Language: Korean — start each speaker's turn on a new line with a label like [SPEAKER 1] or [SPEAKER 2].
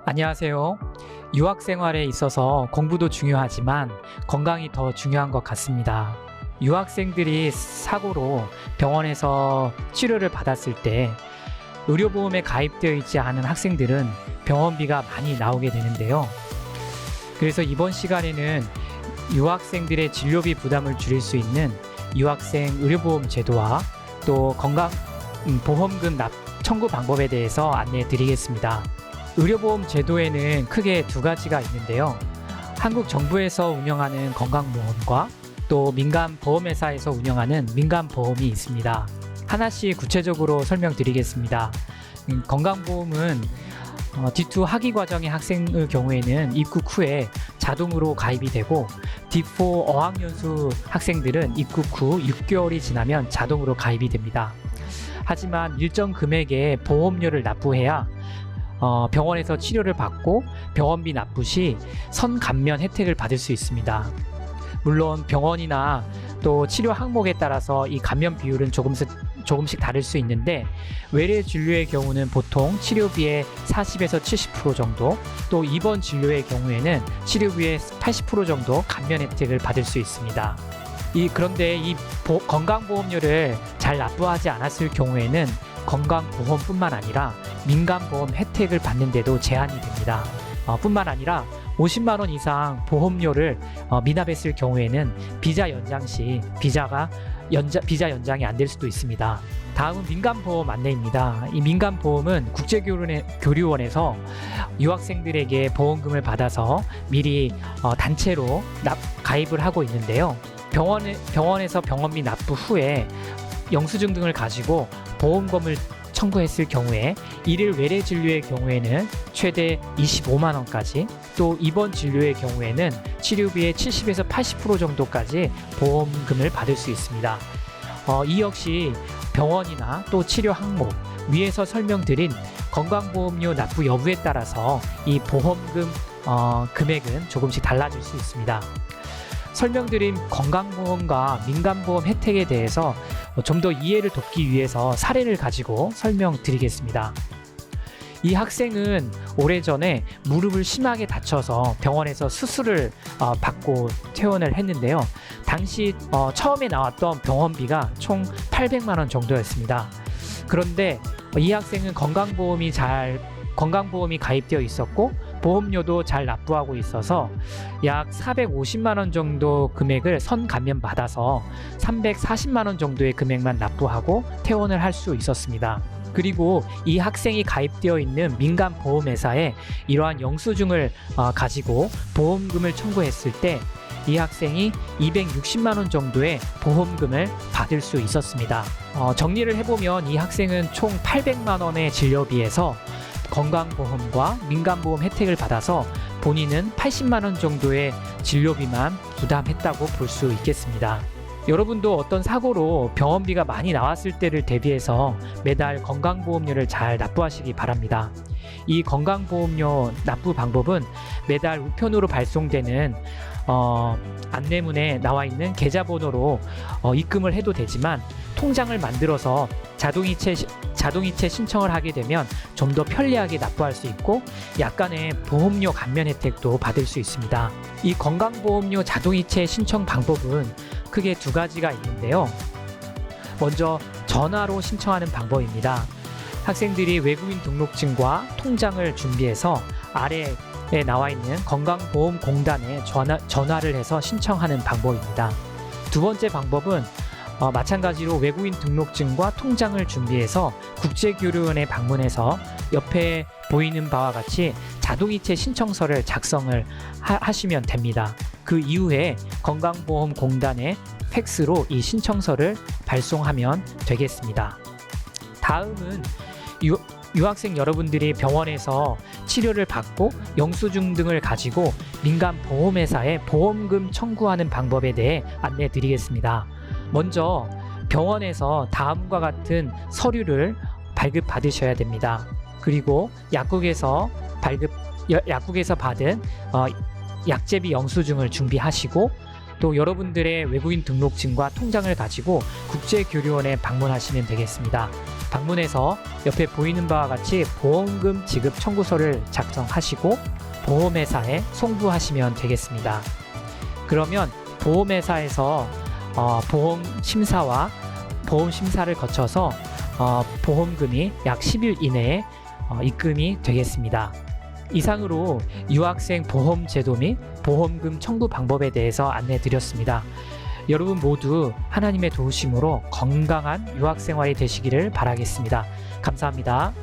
[SPEAKER 1] 안녕하세요. 유학 생활에 있어서 공부도 중요하지만 건강이 더 중요한 것 같습니다. 유학생들이 사고로 병원에서 치료를 받았을 때 의료보험에 가입되어 있지 않은 학생들은 병원비가 많이 나오게 되는데요. 그래서 이번 시간에는 유학생들의 진료비 부담을 줄일 수 있는 유학생 의료보험 제도와 또 건강보험금 청구 방법에 대해서 안내해 드리겠습니다. 의료보험 제도에는 크게 두 가지가 있는데요. 한국 정부에서 운영하는 건강보험과 또 민간보험회사에서 운영하는 민간보험이 있습니다. 하나씩 구체적으로 설명드리겠습니다. 건강보험은 D2 학위과정의 학생의 경우에는 입국 후에 자동으로 가입이 되고 D4 어학연수 학생들은 입국 후 6개월이 지나면 자동으로 가입이 됩니다. 하지만 일정 금액의 보험료를 납부해야 병원에서 치료를 받고 병원비 납부 시 선감면 혜택을 받을 수 있습니다. 물론 병원이나 또 치료 항목에 따라서 이 감면 비율은 조금씩 다를 수 있는데 외래 진료의 경우는 보통 치료비의 40에서 70% 정도, 또 입원 진료의 경우에는 치료비의 80% 정도 감면 혜택을 받을 수 있습니다. 그런데 이 건강보험료를 잘 납부하지 않았을 경우에는 건강보험뿐만 아니라 민간보험 혜택을 받는데도 제한이 됩니다. 뿐만 아니라 50만 원 이상 보험료를 미납했을 경우에는 비자 연장 시 비자 연장이 안 될 수도 있습니다. 다음은 민간보험 안내입니다. 이 민간보험은 국제교류원에서 유학생들에게 보험금을 받아서 미리 단체로 가입을 하고 있는데요. 병원에서 병원비 납부 후에 영수증 등을 가지고 보험금을 청구했을 경우에 일일 외래 진료의 경우에는 최대 25만 원까지, 또 입원 진료의 경우에는 치료비의 70에서 80% 정도까지 보험금을 받을 수 있습니다. 이 역시 병원이나 또 치료 항목, 위에서 설명드린 건강보험료 납부 여부에 따라서 이 보험금 금액은 조금씩 달라질 수 있습니다. 설명드린 건강보험과 민간보험 혜택에 대해서 좀 더 이해를 돕기 위해서 사례를 가지고 설명드리겠습니다. 이 학생은 오래전에 무릎을 심하게 다쳐서 병원에서 수술을 받고 퇴원을 했는데요. 당시 처음에 나왔던 병원비가 총 800만 원 정도였습니다. 그런데 이 학생은 건강보험이 가입되어 있었고 보험료도 잘 납부하고 있어서 약 450만 원 정도 금액을 선감면 받아서 340만 원 정도의 금액만 납부하고 퇴원을 할 수 있었습니다. 그리고 이 학생이 가입되어 있는 민간보험회사에 이러한 영수증을 가지고 보험금을 청구했을 때 이 학생이 260만 원 정도의 보험금을 받을 수 있었습니다. 정리를 해보면 이 학생은 총 800만 원의 진료비에서 건강보험과 민간보험 혜택을 받아서 본인은 80만 원 정도의 진료비만 부담했다고 볼 수 있겠습니다. 여러분도 어떤 사고로 병원비가 많이 나왔을 때를 대비해서 매달 건강보험료를 잘 납부하시기 바랍니다. 이 건강보험료 납부 방법은 매달 우편으로 발송되는 안내문에 나와 있는 계좌번호로 입금을 해도 되지만 통장을 만들어서 자동이체 신청을 하게 되면 좀 더 편리하게 납부할 수 있고 약간의 보험료 감면 혜택도 받을 수 있습니다. 이 건강보험료 자동이체 신청 방법은 크게 두 가지가 있는데요. 먼저 전화로 신청하는 방법입니다. 학생들이 외국인 등록증과 통장을 준비해서 아래에 나와 있는 건강보험공단에 전화를 해서 신청하는 방법입니다. 두 번째 방법은 마찬가지로 외국인 등록증과 통장을 준비해서 국제교류원에 방문해서 옆에 보이는 바와 같이 자동이체 신청서를 작성을 하시면 됩니다. 그 이후에 건강보험공단에 팩스로 이 신청서를 발송하면 되겠습니다. 다음은 유학생 여러분들이 병원에서 치료를 받고 영수증 등을 가지고 민간보험회사에 보험금 청구하는 방법에 대해 안내 드리겠습니다. 먼저 병원에서 다음과 같은 서류를 발급받으셔야 됩니다. 그리고 약국에서 받은 약제비 영수증을 준비하시고 또 여러분들의 외국인 등록증과 통장을 가지고 국제교류원에 방문하시면 되겠습니다. 방문해서 옆에 보이는 바와 같이 보험금 지급 청구서를 작성하시고 보험회사에 송부하시면 되겠습니다. 그러면 보험회사에서 보험 심사와 보험 심사를 거쳐서 보험금이 약 10일 이내에 입금이 되겠습니다. 이상으로 유학생 보험 제도 및 보험금 청구 방법에 대해서 안내 드렸습니다. 여러분 모두 하나님의 도우심으로 건강한 유학 생활이 되시기를 바라겠습니다. 감사합니다.